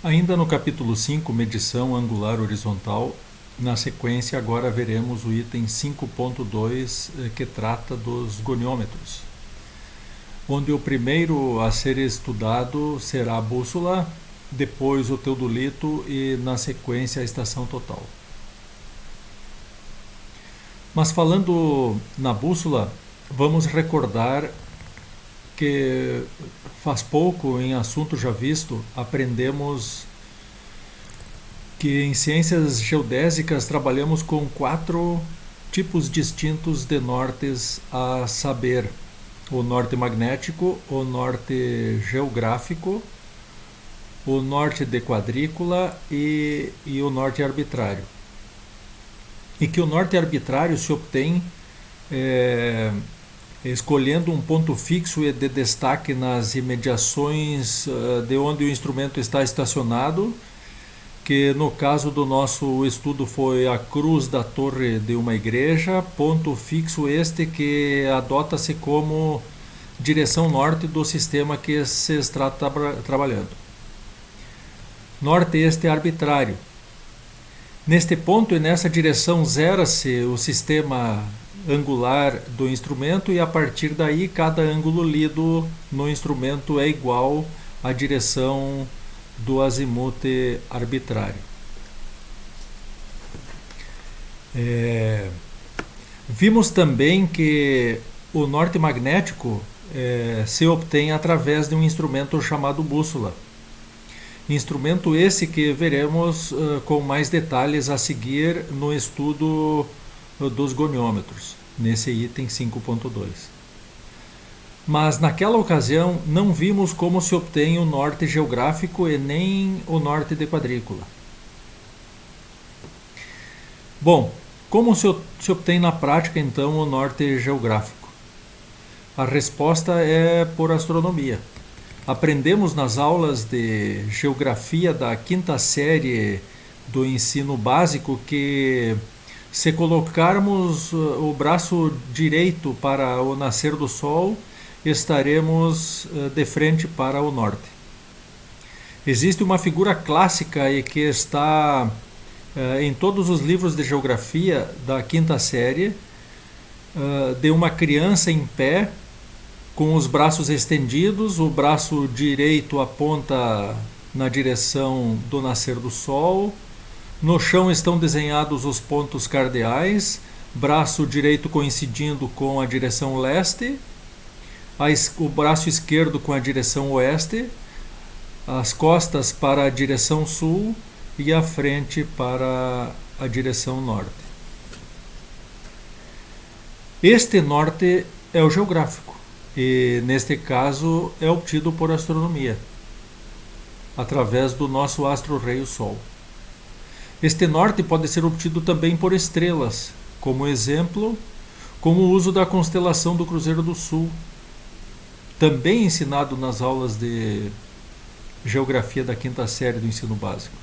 Ainda no capítulo 5, medição angular horizontal, na sequência agora veremos o item 5.2 que trata dos goniômetros, onde o primeiro a ser estudado será a bússola, depois o teodolito e na sequência a estação total. Mas falando na bússola, vamos recordar que faz pouco, em assunto já visto, aprendemos que em ciências geodésicas trabalhamos com 4 tipos distintos de nortes, a saber, o norte magnético, o norte geográfico, o norte de quadrícula e o norte arbitrário. E que o norte arbitrário se obtém escolhendo um ponto fixo e de destaque nas imediações de onde o instrumento está estacionado, que no caso do nosso estudo foi a cruz da torre de uma igreja, ponto fixo este que adota-se como direção norte do sistema que se está trabalhando. Norte este arbitrário. Neste ponto e nessa direção zera-se o sistema angular do instrumento e a partir daí cada ângulo lido no instrumento é igual à direção do azimute arbitrário. Vimos também que o norte magnético se obtém através de um instrumento chamado bússola. Instrumento esse que veremos com mais detalhes a seguir no estudo dos goniômetros, nesse item 5.2. Mas naquela ocasião não vimos como se obtém o norte geográfico e nem o norte de quadrícula. Bom, como se obtém na prática então o norte geográfico? A resposta é por astronomia. Aprendemos nas aulas de geografia da 5ª série do ensino básico que se colocarmos o braço direito para o nascer do sol, estaremos de frente para o norte. Existe uma figura clássica e que está em todos os livros de geografia da 5ª série, de uma criança em pé, com os braços estendidos, o braço direito aponta na direção do nascer do sol, no chão estão desenhados os pontos cardeais, braço direito coincidindo com a direção leste, o braço esquerdo com a direção oeste, as costas para a direção sul e a frente para a direção norte. Este norte é o geográfico. E neste caso é obtido por astronomia, através do nosso astro-rei, o Sol. Este norte pode ser obtido também por estrelas, como exemplo, com o uso da constelação do Cruzeiro do Sul, também ensinado nas aulas de geografia da 5ª série do ensino básico.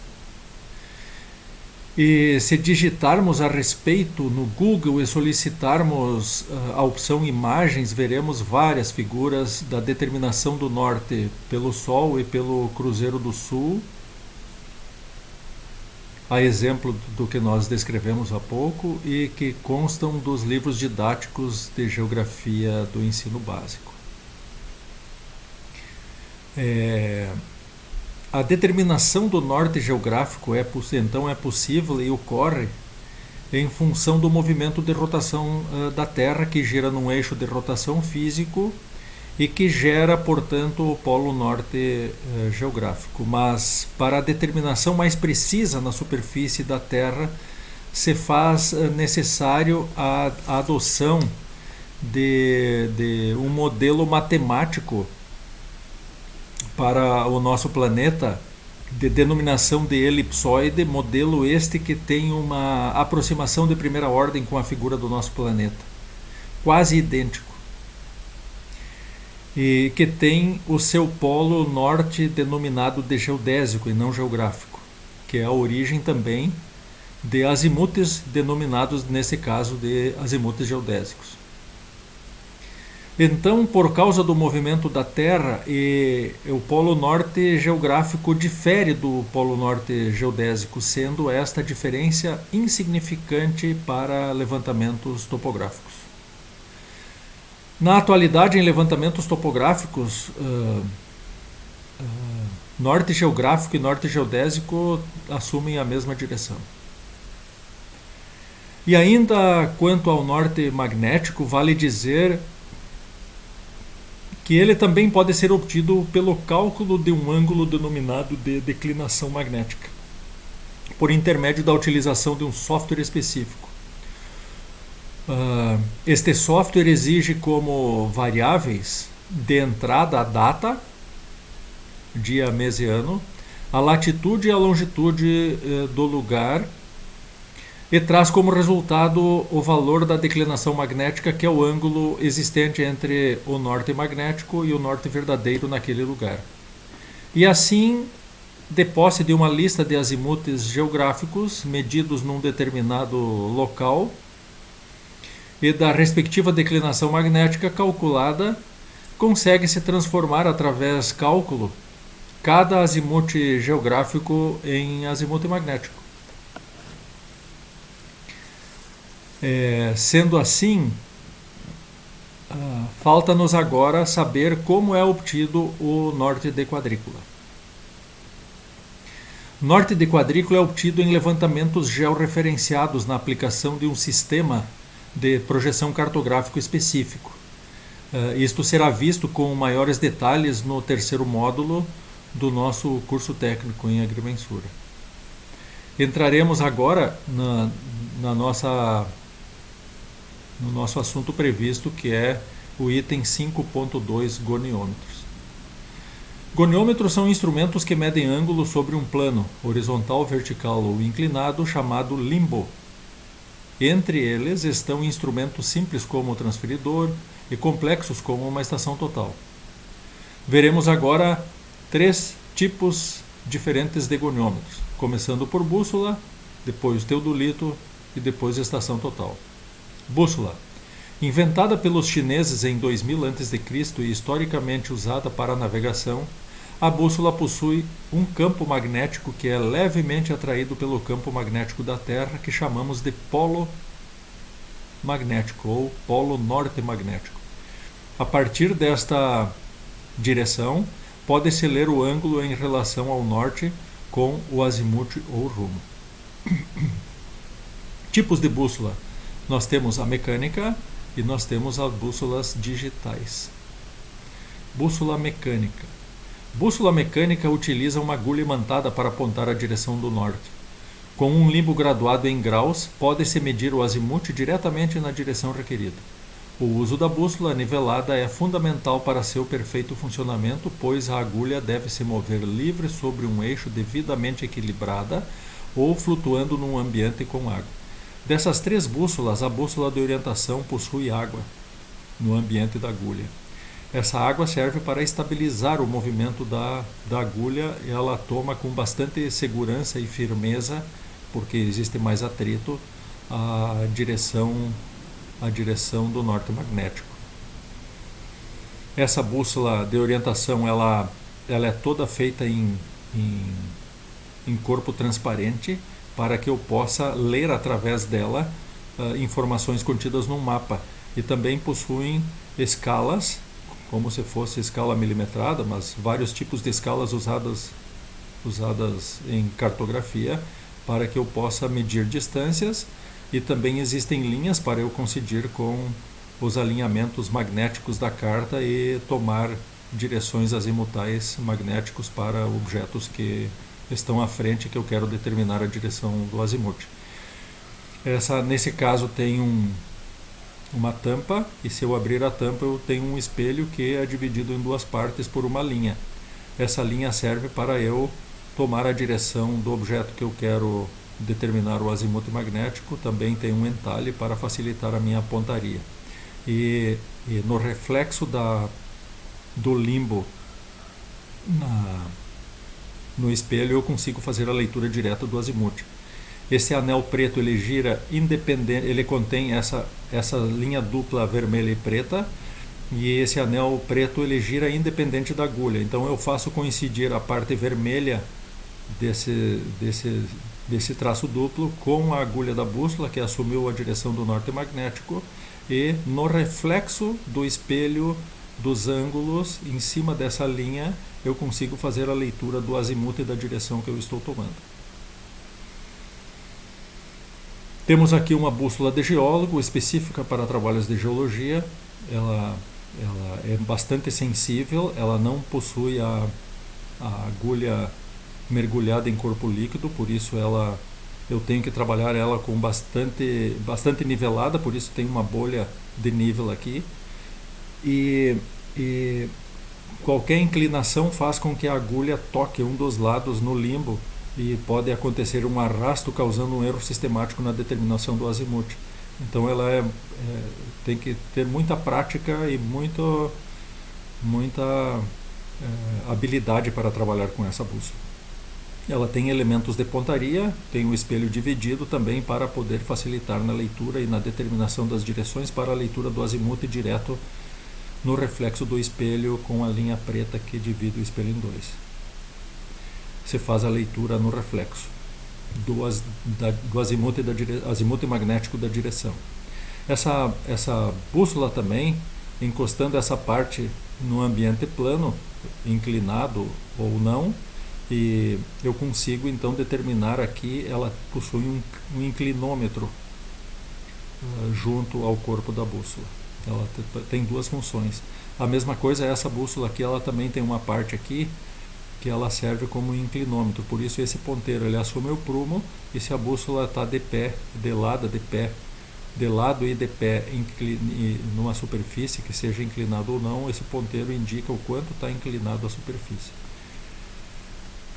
E se digitarmos a respeito no Google e solicitarmos a opção imagens, veremos várias figuras da determinação do norte pelo Sol e pelo Cruzeiro do Sul, a exemplo do que nós descrevemos há pouco e que constam dos livros didáticos de geografia do ensino básico. A determinação do norte geográfico então é possível e ocorre em função do movimento de rotação da Terra, que gira num eixo de rotação físico e que gera, portanto, o polo norte geográfico. Mas para a determinação mais precisa na superfície da Terra, se faz necessário a adoção de um modelo matemático para o nosso planeta, de denominação de elipsoide, modelo este que tem uma aproximação de primeira ordem com a figura do nosso planeta, quase idêntico, e que tem o seu polo norte denominado de geodésico e não geográfico, que é a origem também de azimutes denominados, nesse caso, de azimutes geodésicos. Então, por causa do movimento da Terra, o Polo Norte geográfico difere do Polo Norte geodésico, sendo esta diferença insignificante para levantamentos topográficos. Na atualidade, em levantamentos topográficos, norte geográfico e norte geodésico assumem a mesma direção. E ainda quanto ao norte magnético, vale dizer que ele também pode ser obtido pelo cálculo de um ângulo denominado de declinação magnética, por intermédio da utilização de um software específico. Este software exige como variáveis de entrada a data, dia, mês e ano, a latitude e a longitude do lugar, e traz como resultado o valor da declinação magnética, que é o ângulo existente entre o norte magnético e o norte verdadeiro naquele lugar. E assim, de posse de uma lista de azimutes geográficos medidos num determinado local e da respectiva declinação magnética calculada, consegue-se transformar através cálculo cada azimute geográfico em azimute magnético. Sendo assim, falta-nos agora saber como é obtido o norte de quadrícula. Norte de quadrícula é obtido em levantamentos georreferenciados na aplicação de um sistema de projeção cartográfico específico. Isto será visto com maiores detalhes no terceiro módulo do nosso curso técnico em agrimensura. Entraremos agora no nosso assunto previsto, que é o item 5.2, goniômetros. Goniômetros são instrumentos que medem ângulos sobre um plano, horizontal, vertical ou inclinado, chamado limbo. Entre eles estão instrumentos simples como o transferidor e complexos como uma estação total. Veremos agora 3 tipos diferentes de goniômetros, começando por bússola, depois teodolito e depois estação total. Bússola. Inventada pelos chineses em 2000 a.C. e historicamente usada para a navegação, a bússola possui um campo magnético que é levemente atraído pelo campo magnético da Terra, que chamamos de polo magnético ou polo norte magnético. A partir desta direção, pode-se ler o ângulo em relação ao norte com o azimute ou rumo. Tipos de bússola. Nós temos a mecânica e nós temos as bússolas digitais. Bússola mecânica. Bússola mecânica utiliza uma agulha imantada para apontar a direção do norte. Com um limbo graduado em graus, pode-se medir o azimute diretamente na direção requerida. O uso da bússola nivelada é fundamental para seu perfeito funcionamento, pois a agulha deve se mover livre sobre um eixo devidamente equilibrada ou flutuando num ambiente com água. Dessas 3 bússolas, a bússola de orientação possui água no ambiente da agulha. Essa água serve para estabilizar o movimento da agulha, e ela toma com bastante segurança e firmeza, porque existe mais atrito, a direção do norte magnético. Essa bússola de orientação ela é toda feita em corpo transparente, para que eu possa ler através dela informações contidas num mapa. E também possuem escalas, como se fosse escala milimetrada, mas vários tipos de escalas usadas em cartografia, para que eu possa medir distâncias, e também existem linhas para eu coincidir com os alinhamentos magnéticos da carta e tomar direções azimutais magnéticos para objetos que estão à frente, que eu quero determinar a direção do azimute. Nesse caso tem uma tampa, e se eu abrir a tampa eu tenho um espelho que é dividido em 2 partes por uma linha. Essa linha serve para eu tomar a direção do objeto que eu quero determinar o azimute magnético. Também tem um entalhe para facilitar a minha pontaria. E no reflexo do limbo no espelho eu consigo fazer a leitura direta do azimute. Esse anel preto ele gira independente, ele contém essa linha dupla vermelha e preta, e esse anel preto ele gira independente da agulha. Então eu faço coincidir a parte vermelha desse traço duplo com a agulha da bússola, que assumiu a direção do norte magnético, e no reflexo do espelho dos ângulos, em cima dessa linha, eu consigo fazer a leitura do azimuth e da direção que eu estou tomando. Temos aqui uma bússola de geólogo específica para trabalhos de geologia. Ela é bastante sensível, ela não possui a agulha mergulhada em corpo líquido, por isso eu tenho que trabalhar ela com bastante nivelada, por isso tem uma bolha de nível aqui. E qualquer inclinação faz com que a agulha toque um dos lados no limbo e pode acontecer um arrasto causando um erro sistemático na determinação do azimuth. Então ela tem que ter muita prática e muita habilidade para trabalhar com essa bússola. Ela tem elementos de pontaria, tem o espelho dividido também para poder facilitar na leitura e na determinação das direções para a leitura do azimuth direto no reflexo do espelho com a linha preta que divide o espelho em dois. Você faz a leitura no reflexo do azimuth, azimuth magnético da direção. Essa bússola também, encostando essa parte no ambiente plano, inclinado ou não, e eu consigo então determinar aqui, ela possui um inclinômetro junto ao corpo da bússola. Ela tem duas funções. A mesma coisa, essa bússola aqui, ela também tem uma parte aqui que ela serve como inclinômetro, por isso esse ponteiro ele assume o prumo, e se a bússola está de pé, de lado e de pé numa superfície que seja inclinado ou não, esse ponteiro indica o quanto está inclinado a superfície.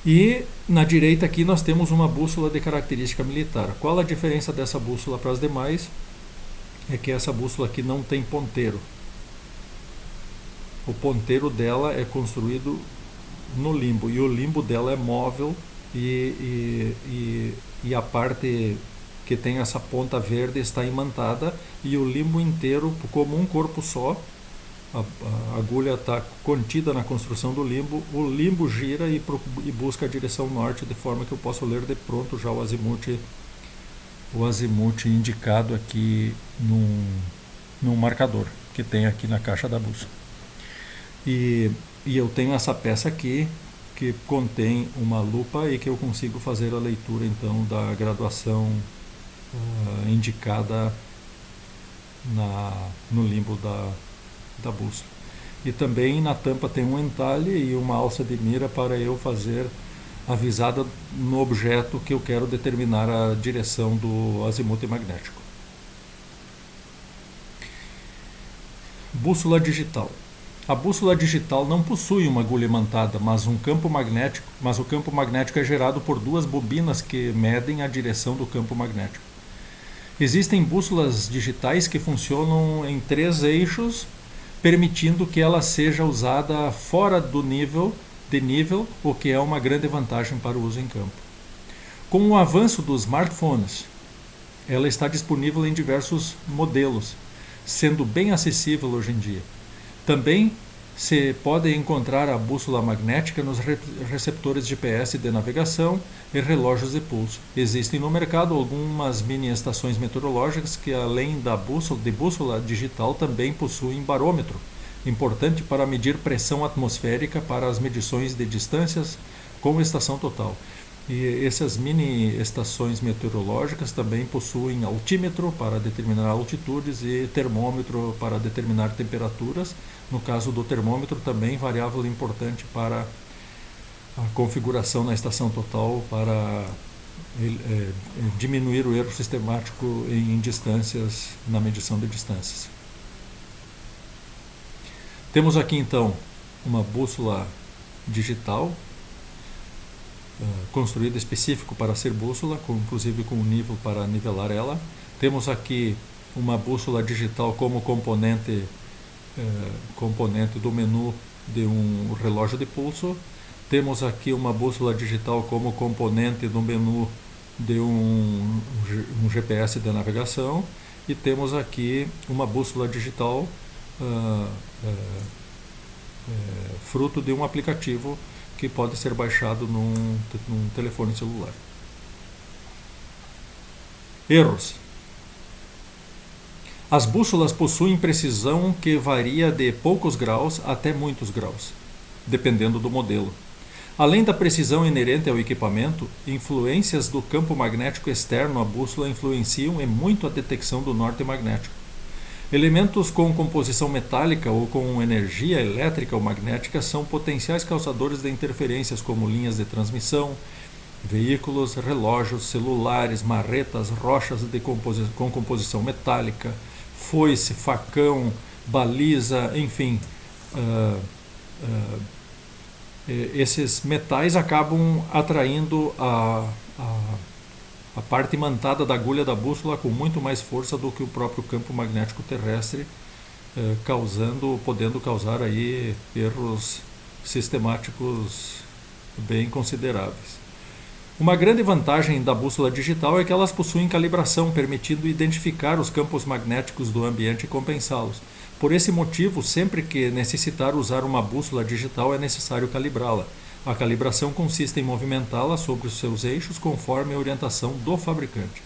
E na direita aqui nós temos uma bússola de característica militar. Qual a diferença dessa bússola para as demais? É que essa bússola aqui não tem ponteiro. O ponteiro dela é construído no limbo, e o limbo dela é móvel, e a parte que tem essa ponta verde está imantada, e o limbo inteiro como um corpo só. A agulha está contida na construção do limbo, o limbo gira e busca a direção norte, de forma que eu posso ler de pronto já o azimuth indicado aqui num marcador que tem aqui na caixa da bússola. E eu tenho essa peça aqui que contém uma lupa e que eu consigo fazer a leitura então da graduação indicada no limbo da bússola. E também na tampa tem um entalhe e uma alça de mira para eu fazer a visada no objeto que eu quero determinar a direção do azimuth magnético. Bússola digital. A bússola digital não possui uma agulha imantada, mas o campo magnético é gerado por duas bobinas que medem a direção do campo magnético. Existem bússolas digitais que funcionam em 3 eixos, permitindo que ela seja usada fora de nível, o que é uma grande vantagem para o uso em campo. Com o avanço dos smartphones, ela está disponível em diversos modelos, sendo bem acessível hoje em dia. Também se pode encontrar a bússola magnética nos receptores GPS de navegação e relógios de pulso. Existem no mercado algumas mini estações meteorológicas que, além de bússola digital, também possuem barômetro, importante para medir pressão atmosférica para as medições de distâncias com estação total. E essas mini estações meteorológicas também possuem altímetro para determinar altitudes e termômetro para determinar temperaturas. No caso do termômetro, também variável importante para a configuração na estação total para diminuir o erro sistemático em distâncias, na medição de distâncias. Temos aqui então uma bússola digital construída específico para ser bússola, inclusive com um nível para nivelar ela. Temos aqui uma bússola digital como componente do menu de um relógio de pulso. Temos aqui uma bússola digital como componente do menu de um GPS de navegação. E temos aqui uma bússola digital ah, fruto de um aplicativo que pode ser baixado num telefone celular. Erros. As bússolas possuem precisão que varia de poucos graus até muitos graus, dependendo do modelo. Além da precisão inerente ao equipamento, influências do campo magnético externo à bússola influenciam e muito a detecção do norte magnético. Elementos com composição metálica ou com energia elétrica ou magnética são potenciais causadores de interferências como linhas de transmissão, veículos, relógios, celulares, marretas, rochas com composição metálica, foice, facão, baliza, enfim. Esses metais acabam atraindo a parte imantada da agulha da bússola com muito mais força do que o próprio campo magnético terrestre, podendo causar aí erros sistemáticos bem consideráveis. Uma grande vantagem da bússola digital é que elas possuem calibração, permitindo identificar os campos magnéticos do ambiente e compensá-los. Por esse motivo, sempre que necessitar usar uma bússola digital é necessário calibrá-la. A calibração consiste em movimentá-la sobre os seus eixos conforme a orientação do fabricante.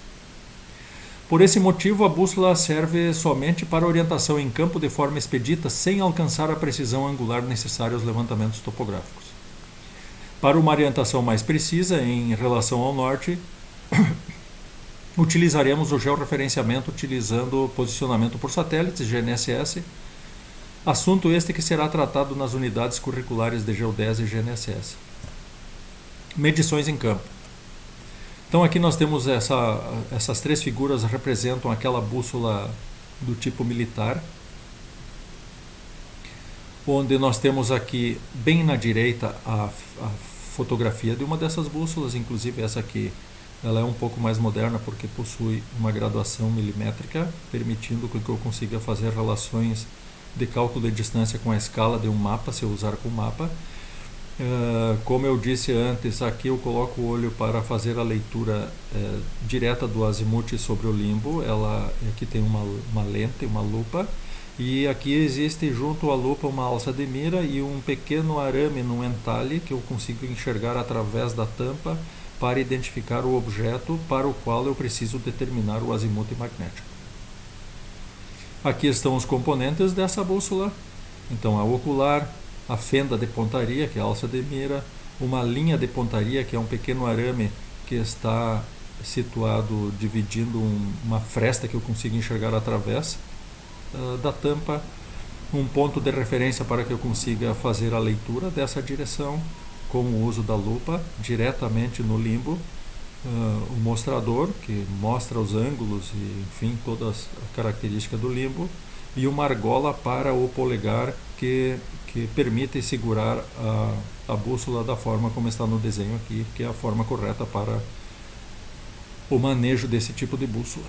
Por esse motivo, a bússola serve somente para orientação em campo de forma expedita, sem alcançar a precisão angular necessária aos levantamentos topográficos. Para uma orientação mais precisa em relação ao norte, utilizaremos o georreferenciamento utilizando posicionamento por satélites, GNSS, assunto este que será tratado nas unidades curriculares de Geodésia e GNSS. Medições em campo. Então aqui nós temos essas três figuras representam aquela bússola do tipo militar, onde nós temos aqui bem na direita a fotografia de uma dessas bússolas, inclusive essa aqui ela é um pouco mais moderna porque possui uma graduação milimétrica, permitindo que eu consiga fazer relações de cálculo de distância com a escala de um mapa, se eu usar com o mapa. Como eu disse antes, aqui eu coloco o olho para fazer a leitura direta do azimuth sobre o limbo. Aqui tem uma lente, uma lupa, e aqui existe junto à lupa uma alça de mira e um pequeno arame no entalhe que eu consigo enxergar através da tampa para identificar o objeto para o qual eu preciso determinar o azimuth magnético. Aqui estão os componentes dessa bússola. Então a ocular, a fenda de pontaria, que é a alça de mira, uma linha de pontaria, que é um pequeno arame que está situado dividindo uma fresta que eu consigo enxergar através da tampa, um ponto de referência para que eu consiga fazer a leitura dessa direção com o uso da lupa diretamente no limbo, o mostrador que mostra os ângulos e enfim todas as características do limbo, e uma argola para o polegar que permite segurar a bússola da forma como está no desenho aqui, que é a forma correta para o manejo desse tipo de bússola.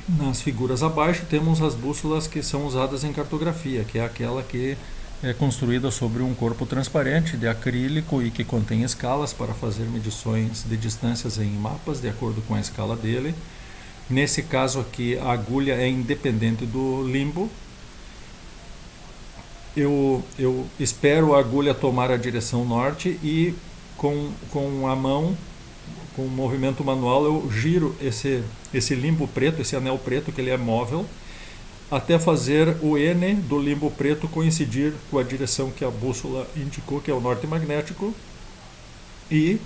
Nas figuras abaixo temos as bússolas que são usadas em cartografia, que é aquela que é construída sobre um corpo transparente de acrílico e que contém escalas para fazer medições de distâncias em mapas de acordo com a escala dele. Nesse caso aqui a agulha é independente do limbo. Eu espero a agulha tomar a direção norte e com a mão, com o movimento manual, eu giro esse limbo preto, esse anel preto, que ele é móvel, até fazer o N do limbo preto coincidir com a direção que a bússola indicou, que é o norte magnético, e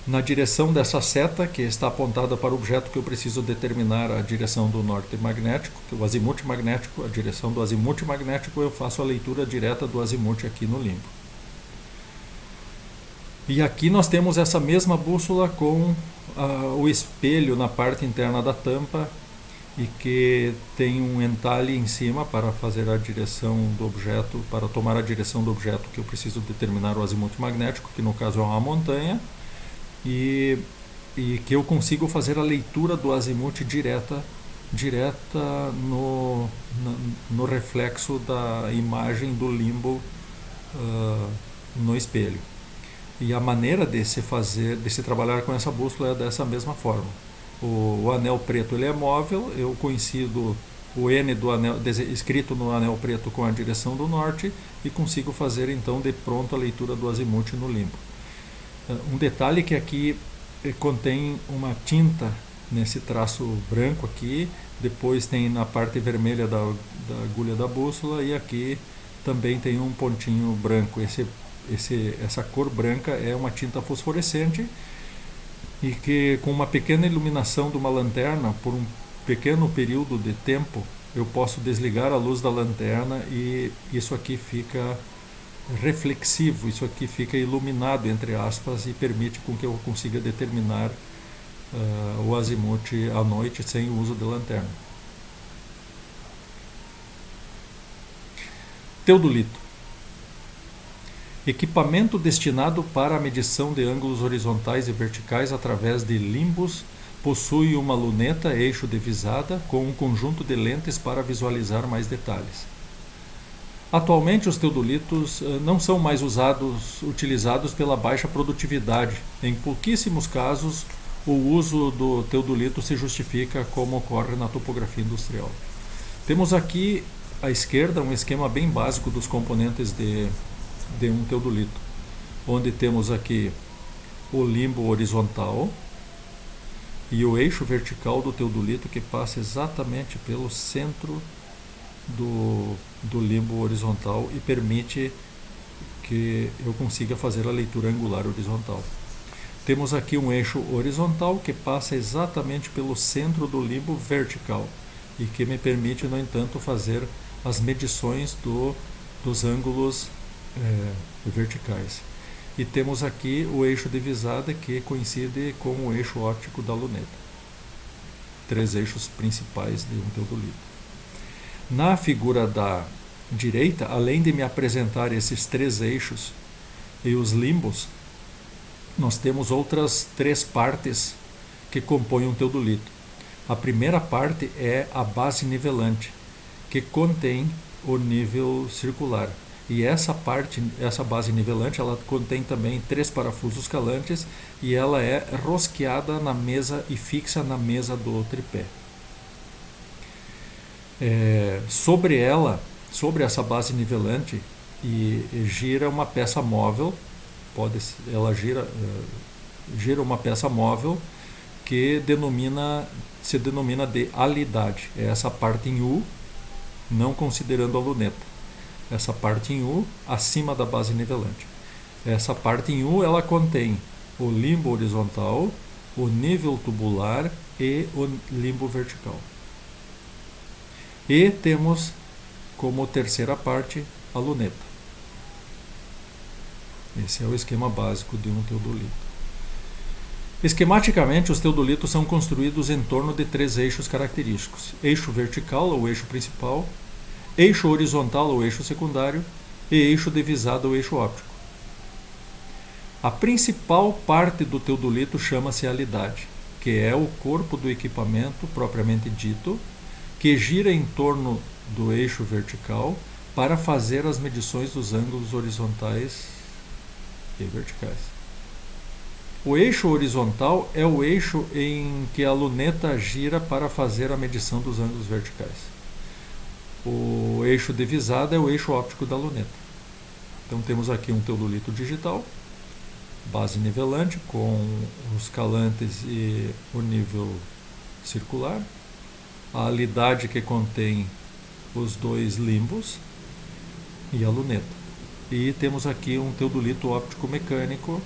na direção dessa seta, que está apontada para o objeto que eu preciso determinar a direção do norte magnético, que é o azimuth magnético, a direção do azimuth magnético, eu faço a leitura direta do azimuth aqui no limbo. E aqui nós temos essa mesma bússola com o espelho na parte interna da tampa e que tem um entalhe em cima para fazer a direção do objeto, para tomar a direção do objeto que eu preciso determinar o azimuth magnético, que no caso é uma montanha, e que eu consigo fazer a leitura do azimuth direta no reflexo da imagem do limbo no espelho. E a maneira de se trabalhar com essa bússola é dessa mesma forma. O anel preto ele é móvel, eu coincido o N do anel, escrito no anel preto com a direção do norte, e consigo fazer então de pronto a leitura do azimuth no limbo. Um detalhe que aqui contém uma tinta nesse traço branco aqui, depois tem na parte vermelha da agulha da bússola, e aqui também tem um pontinho branco. Essa cor branca é uma tinta fosforescente, e que com uma pequena iluminação de uma lanterna, por um pequeno período de tempo, eu posso desligar a luz da lanterna e isso aqui fica reflexivo, isso aqui fica iluminado, entre aspas, e permite com que eu consiga determinar o azimuth à noite sem o uso de lanterna. Teodolito. Equipamento destinado para a medição de ângulos horizontais e verticais através de limbos, possui uma luneta eixo de visada com um conjunto de lentes para visualizar mais detalhes. Atualmente os teodolitos não são mais utilizados pela baixa produtividade. Em pouquíssimos casos o uso do teodolito se justifica, como ocorre na topografia industrial. Temos aqui à esquerda um esquema bem básico dos componentes de um teodolito, onde temos aqui o limbo horizontal e o eixo vertical do teodolito, que passa exatamente pelo centro do limbo horizontal e permite que eu consiga fazer a leitura angular horizontal. Temos aqui um eixo horizontal que passa exatamente pelo centro do limbo vertical e que me permite, no entanto, fazer as medições dos ângulos verticais. E temos aqui o eixo de visada, que coincide com o eixo óptico da luneta. 3 eixos principais de um teodolito. Na figura da direita, além de me apresentar esses 3 eixos e os limbos, nós temos outras 3 partes que compõem um teodolito. A primeira parte é a base nivelante, que contém o nível circular. E essa base nivelante, ela contém também 3 parafusos calantes, e ela é rosqueada na mesa e fixa na mesa do tripé. Sobre essa base nivelante, gira uma peça móvel. Ela gira uma peça móvel que se denomina de alidade. É essa parte em U, não considerando a luneta. Essa parte em U acima da base nivelante. Essa parte em U, ela contém o limbo horizontal, o nível tubular e o limbo vertical. E temos como terceira parte a luneta. Esse é o esquema básico de um teodolito. Esquematicamente, os teodolitos são construídos em torno de 3 eixos característicos: eixo vertical, ou eixo principal, eixo horizontal, ou eixo secundário, e eixo de visada, ou eixo óptico. A principal parte do teodolito chama-se alidade, que é o corpo do equipamento propriamente dito, que gira em torno do eixo vertical para fazer as medições dos ângulos horizontais e verticais. O eixo horizontal é o eixo em que a luneta gira para fazer a medição dos ângulos verticais. O eixo de visada é o eixo óptico da luneta. Então temos aqui um teodolito digital, base nivelante com os calantes e o nível circular, a alidade que contém os 2 limbos e a luneta. E temos aqui um teodolito óptico mecânico,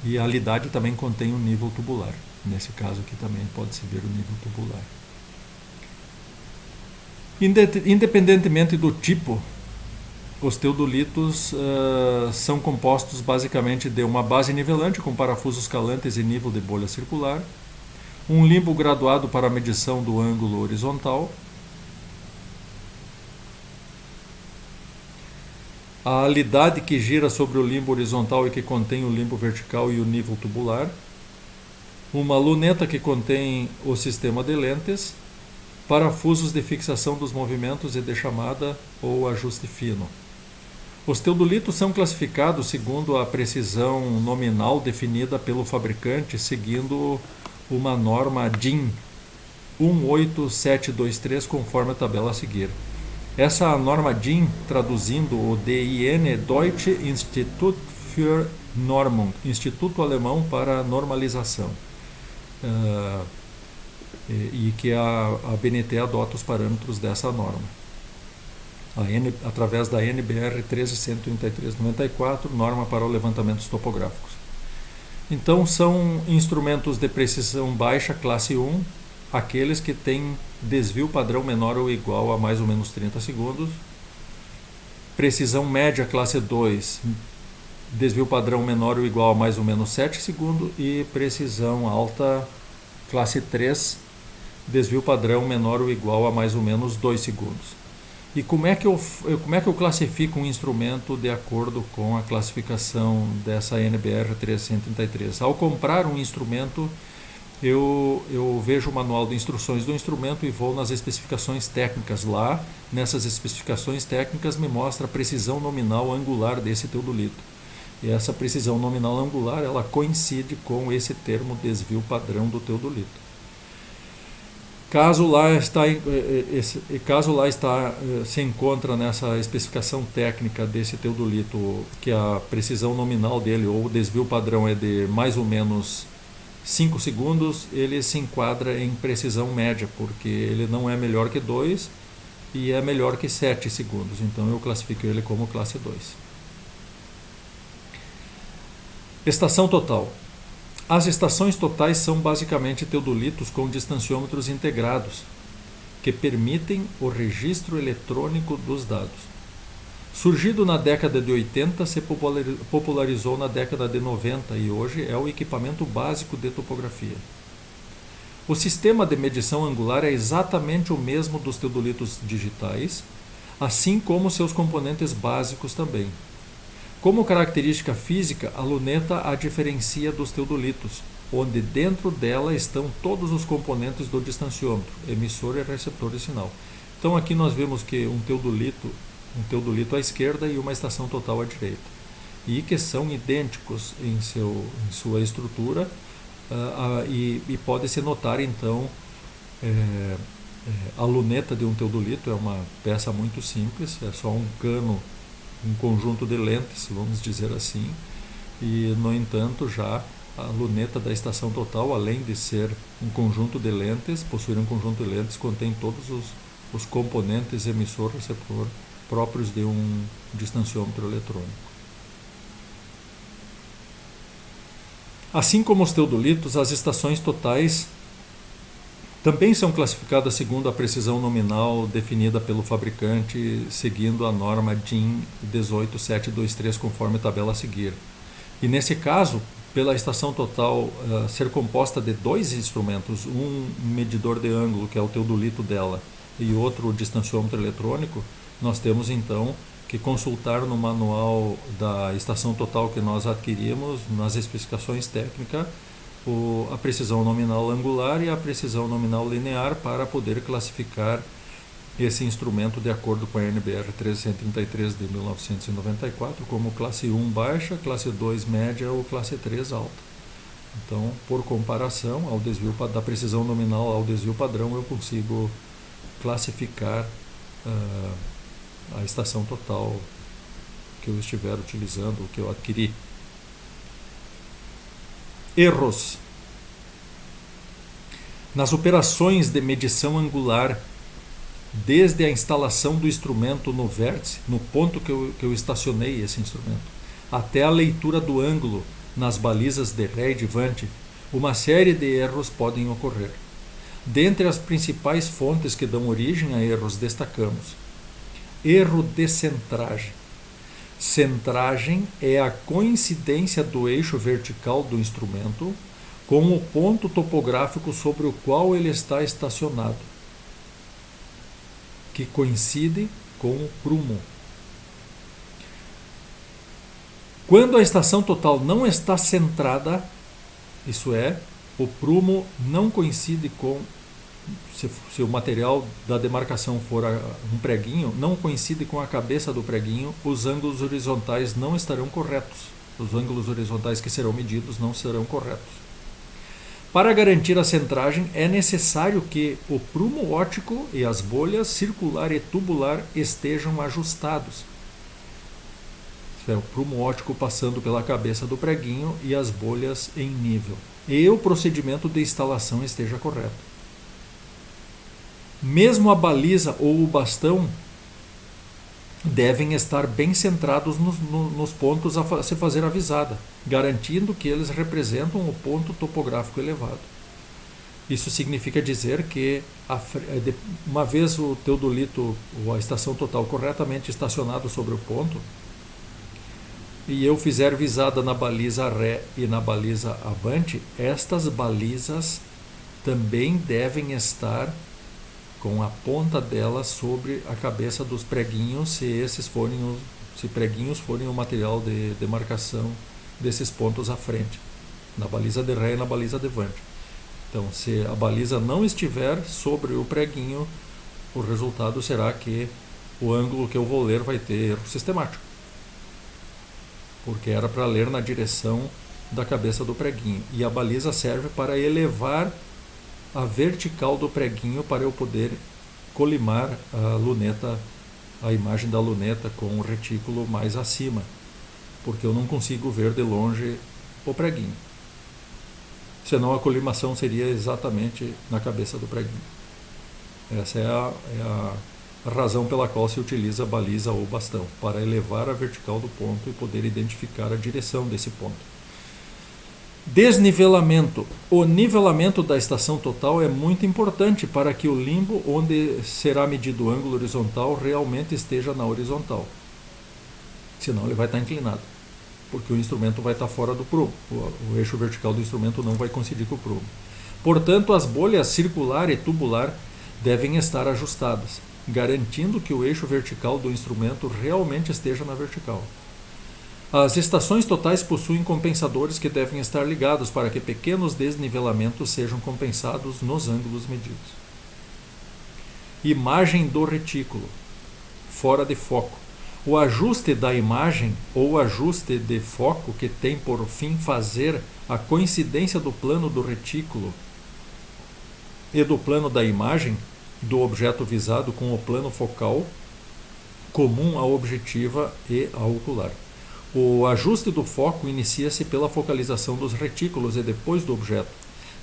e a alidade também contém um nível tubular. Nesse caso aqui também pode-se ver o nível tubular. Independentemente do tipo, os teodolitos são compostos basicamente de uma base nivelante com parafusos calantes e nível de bolha circular, um limbo graduado para a medição do ângulo horizontal, a alidade que gira sobre o limbo horizontal e que contém o limbo vertical e o nível tubular, uma luneta que contém o sistema de lentes, parafusos de fixação dos movimentos e de chamada ou ajuste fino. Os teodolitos são classificados segundo a precisão nominal definida pelo fabricante, seguindo uma norma DIN 18723, conforme a tabela a seguir. Essa norma DIN, traduzindo o DIN, Deutsche Institut für Normung, Instituto Alemão para a Normalização, e que a BNT adota os parâmetros dessa norma, através da NBR 13133/94, norma para levantamentos topográficos. Então, são instrumentos de precisão baixa, classe 1, aqueles que têm desvio padrão menor ou igual a mais ou menos 30 segundos. Precisão média, classe 2, desvio padrão menor ou igual a mais ou menos 7 segundos. E precisão alta, classe 3, desvio padrão menor ou igual a mais ou menos 2 segundos. E como é que eu classifico um instrumento de acordo com a classificação dessa NBR 333? Ao comprar um instrumento, eu vejo o manual de instruções do instrumento e vou nas especificações técnicas. Lá, nessas especificações técnicas, me mostra a precisão nominal angular desse teodolito. E essa precisão nominal angular, ela coincide com esse termo desvio padrão do teodolito. Caso lá se encontra nessa especificação técnica desse teodolito que a precisão nominal dele ou o desvio padrão é de mais ou menos 5 segundos, ele se enquadra em precisão média, porque ele não é melhor que 2 e é melhor que 7 segundos. Então eu classifico ele como classe 2. Estação total. As estações totais são basicamente teodolitos com distanciômetros integrados, que permitem o registro eletrônico dos dados. Surgido na década de 80, se popularizou na década de 90 e hoje é o equipamento básico de topografia. O sistema de medição angular é exatamente o mesmo dos teodolitos digitais, assim como seus componentes básicos também. Como característica física, a luneta a diferencia dos teodolitos, onde dentro dela estão todos os componentes do distanciômetro, emissor e receptor de sinal. Então aqui nós vemos que um teodolito à esquerda e uma estação total à direita, e que são idênticos em sua estrutura, e pode-se notar então a luneta de um teodolito é uma peça muito simples, é só um cano, um conjunto de lentes, vamos dizer assim, e no entanto já a luneta da estação total, além de ser um conjunto de lentes, possuir um conjunto de lentes, contém todos os componentes emissor-receptor próprios de um distanciômetro eletrônico. Assim como os teodolitos, as estações totais também são classificadas segundo a precisão nominal definida pelo fabricante, seguindo a norma DIN 18723, conforme a tabela a seguir. E nesse caso, pela estação total ser composta de dois instrumentos, um medidor de ângulo, que é o teodolito dela, e outro o distanciômetro eletrônico, nós temos então que consultar no manual da estação total que nós adquirimos, nas especificações técnicas, a precisão nominal angular e a precisão nominal linear para poder classificar esse instrumento de acordo com a NBR 333 de 1994 como classe 1 baixa, classe 2 média ou classe 3 alta. Então, por comparação ao desvio da precisão nominal ao desvio padrão, eu consigo classificar a estação total que eu estiver utilizando, que eu adquiri. Erros. Nas operações de medição angular, desde a instalação do instrumento no vértice, no ponto que eu estacionei esse instrumento, até a leitura do ângulo nas balizas de ré e de vante, uma série de erros podem ocorrer. Dentre as principais fontes que dão origem a erros, destacamos: erro de centragem. Centragem é a coincidência do eixo vertical do instrumento com o ponto topográfico sobre o qual ele está estacionado, que coincide com o prumo. Quando a estação total não está centrada, isso é, o prumo não coincide com, se o material da demarcação for um preguinho, não coincide com a cabeça do preguinho, os ângulos horizontais não estarão corretos. Os ângulos horizontais que serão medidos não serão corretos. Para garantir a centragem, é necessário que o prumo óptico e as bolhas circular e tubular estejam ajustados. Isso é, o prumo óptico passando pela cabeça do preguinho e as bolhas em nível. E o procedimento de instalação esteja correto. Mesmo a baliza ou o bastão devem estar bem centrados nos pontos a se fazer a visada, garantindo que eles representam o ponto topográfico elevado. Isso significa dizer que, uma vez o teodolito ou a estação total corretamente estacionado sobre o ponto, e eu fizer visada na baliza ré e na baliza avante, estas balizas também devem estar com a ponta dela sobre a cabeça dos preguinhos, se preguinhos forem o material de demarcação desses pontos à frente, na baliza de ré e na baliza de avante. Então, se a baliza não estiver sobre o preguinho, o resultado será que o ângulo que eu vou ler vai ter erro sistemático, porque era para ler na direção da cabeça do preguinho, e a baliza serve para elevar a vertical do preguinho para eu poder colimar a luneta, a imagem da luneta com o retículo mais acima, porque eu não consigo ver de longe o preguinho. Senão a colimação seria exatamente na cabeça do preguinho. Essa é a razão pela qual se utiliza a baliza ou bastão, para elevar a vertical do ponto e poder identificar a direção desse ponto. Desnivelamento. O nivelamento da estação total é muito importante para que o limbo onde será medido o ângulo horizontal realmente esteja na horizontal. Senão ele vai estar inclinado, porque o instrumento vai estar fora do prumo. O eixo vertical do instrumento não vai coincidir com o prumo. Portanto, as bolhas circular e tubular devem estar ajustadas, garantindo que o eixo vertical do instrumento realmente esteja na vertical. As estações totais possuem compensadores que devem estar ligados para que pequenos desnivelamentos sejam compensados nos ângulos medidos. Imagem do retículo. Fora de foco. O ajuste da imagem ou ajuste de foco, que tem por fim fazer a coincidência do plano do retículo e do plano da imagem do objeto visado com o plano focal comum à objetiva e à ocular. O ajuste do foco inicia-se pela focalização dos retículos e depois do objeto.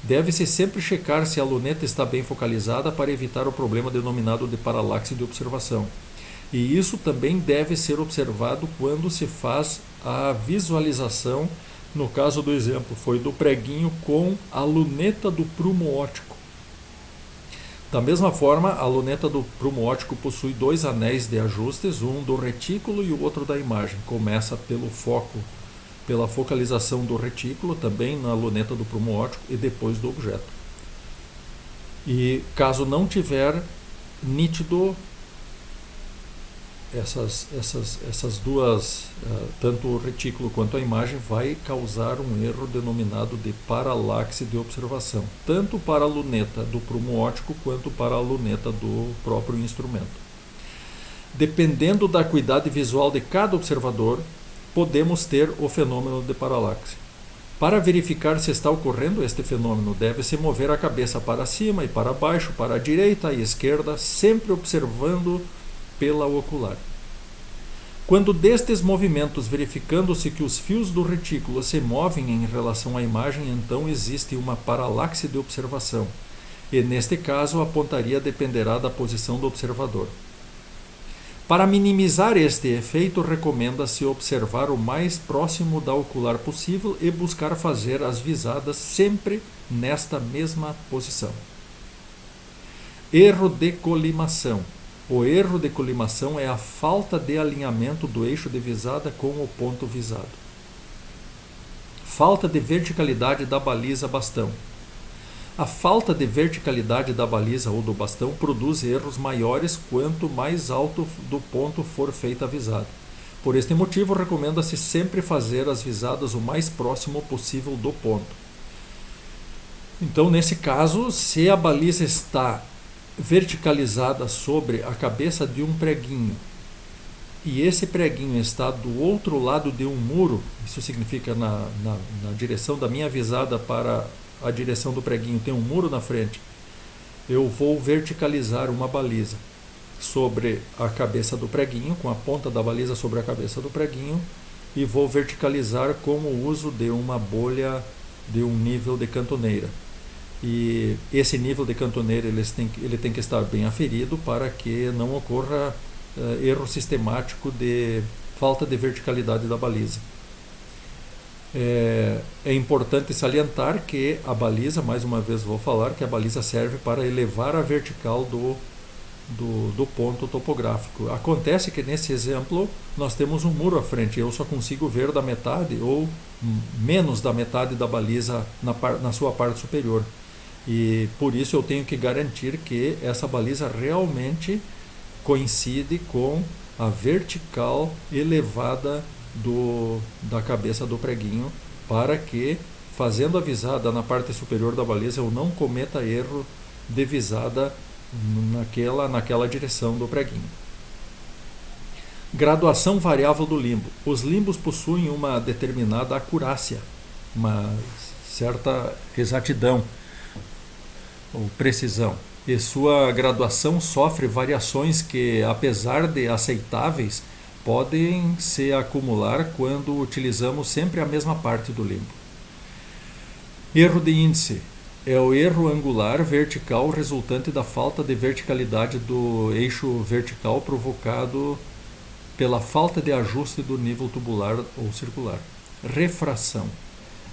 Deve-se sempre checar se a luneta está bem focalizada para evitar o problema denominado de paralaxe de observação. E isso também deve ser observado quando se faz a visualização, no caso do exemplo, foi do preguinho com a luneta do prumo óptico. Da mesma forma, a luneta do prumo óptico possui dois anéis de ajustes, um do retículo e o outro da imagem. Começa pelo foco, pela focalização do retículo, também na luneta do prumo óptico, e depois do objeto. E caso não tiver nítido essas duas, tanto o retículo quanto a imagem, vai causar um erro denominado de paralaxe de observação, tanto para a luneta do prumo óptico quanto para a luneta do próprio instrumento. Dependendo da acuidade visual de cada observador, podemos ter o fenômeno de paralaxe. Para verificar se está ocorrendo este fenômeno, deve-se mover a cabeça para cima e para baixo, para a direita e esquerda, sempre observando pela ocular. Quando destes movimentos verificando-se que os fios do retículo se movem em relação à imagem, então existe uma paralaxe de observação, e neste caso a pontaria dependerá da posição do observador. Para minimizar este efeito, recomenda-se observar o mais próximo da ocular possível e buscar fazer as visadas sempre nesta mesma posição. Erro de colimação. O erro de colimação é a falta de alinhamento do eixo de visada com o ponto visado. Falta de verticalidade da baliza bastão. A falta de verticalidade da baliza ou do bastão produz erros maiores quanto mais alto do ponto for feita a visada. Por este motivo, recomenda-se sempre fazer as visadas o mais próximo possível do ponto. Então, nesse caso, se a baliza está verticalizada sobre a cabeça de um preguinho e esse preguinho está do outro lado de um muro, isso significa na direção da minha visada para a direção do preguinho tem um muro na frente, eu vou verticalizar uma baliza sobre a cabeça do preguinho, com a ponta da baliza sobre a cabeça do preguinho, e vou verticalizar com o uso de uma bolha de um nível de cantoneira. E esse nível de cantoneira ele tem que estar bem aferido para que não ocorra erro sistemático de falta de verticalidade da baliza. É importante salientar que a baliza, mais uma vez vou falar, que a baliza serve para elevar a vertical do ponto topográfico. Acontece que nesse exemplo nós temos um muro à frente, eu só consigo ver da metade ou menos da metade da baliza na sua parte superior. E por isso eu tenho que garantir que essa baliza realmente coincide com a vertical elevada da cabeça do preguinho, para que, fazendo a visada na parte superior da baliza, eu não cometa erro de visada naquela direção do preguinho. Graduação variável do limbo. Os limbos possuem uma determinada acurácia, uma certa exatidão ou precisão, e sua graduação sofre variações que, apesar de aceitáveis, podem se acumular quando utilizamos sempre a mesma parte do limbo. Erro de índice é o erro angular vertical resultante da falta de verticalidade do eixo vertical provocado pela falta de ajuste do nível tubular ou circular. Refração.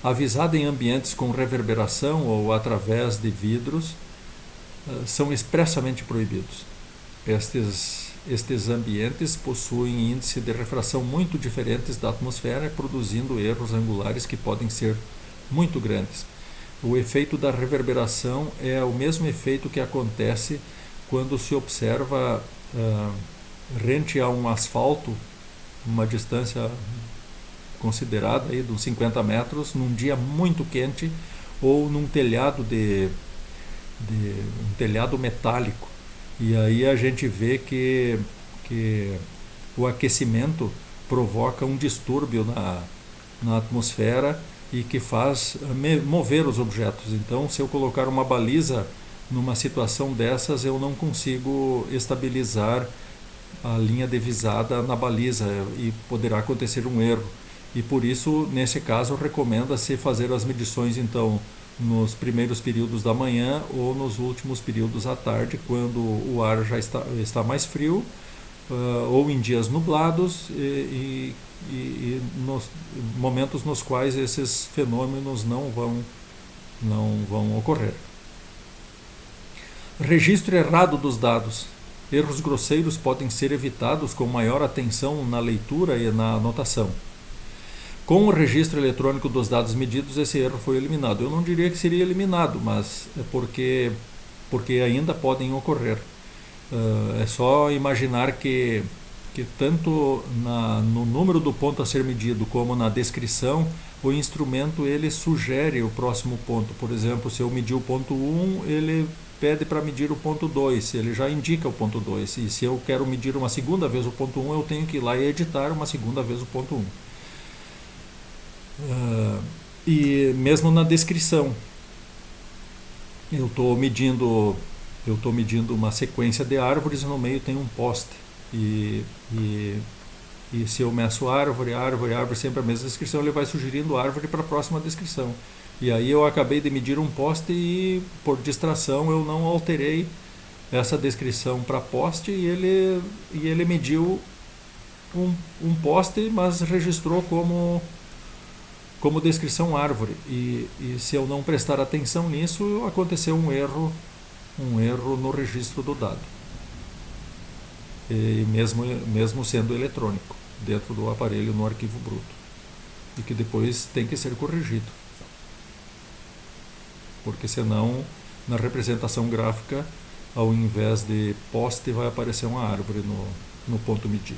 Avisada em ambientes com reverberação ou através de vidros, são expressamente proibidos. Estes ambientes possuem índice de refração muito diferentes da atmosfera, produzindo erros angulares que podem ser muito grandes. O efeito da reverberação é o mesmo efeito que acontece quando se observa rente a um asfalto, uma distância considerada aí de uns 50 metros, num dia muito quente, ou num telhado um telhado metálico. E aí a gente vê que o aquecimento provoca um distúrbio na atmosfera e que faz mover os objetos. Então, se eu colocar uma baliza numa situação dessas, eu não consigo estabilizar a linha de visada na baliza e poderá acontecer um erro. E por isso, nesse caso, recomenda-se fazer as medições, então, nos primeiros períodos da manhã ou nos últimos períodos à tarde, quando o ar já está mais frio, ou em dias nublados e nos momentos nos quais esses fenômenos não vão ocorrer. Registro errado dos dados. Erros grosseiros podem ser evitados com maior atenção na leitura e na anotação. Com o registro eletrônico dos dados medidos, esse erro foi eliminado. Eu não diria que seria eliminado, mas é porque ainda podem ocorrer. É só imaginar que tanto no número do ponto a ser medido como na descrição, o instrumento ele sugere o próximo ponto. Por exemplo, se eu medir o ponto 1, ele pede para medir o ponto 2, ele já indica o ponto 2. E se eu quero medir uma segunda vez o ponto 1, eu tenho que ir lá e editar uma segunda vez o ponto 1. E mesmo na descrição, eu estou medindo uma sequência de árvores e no meio tem um poste. E se eu meço árvore, sempre a mesma descrição, ele vai sugerindo árvore para a próxima descrição. E aí eu acabei de medir um poste e, por distração, eu não alterei essa descrição para poste e ele mediu um poste, mas registrou como descrição árvore. E se eu não prestar atenção nisso, aconteceu um erro no registro do dado. E mesmo sendo eletrônico, dentro do aparelho no arquivo bruto. E que depois tem que ser corrigido. Porque senão, na representação gráfica, ao invés de poste, vai aparecer uma árvore no ponto medido.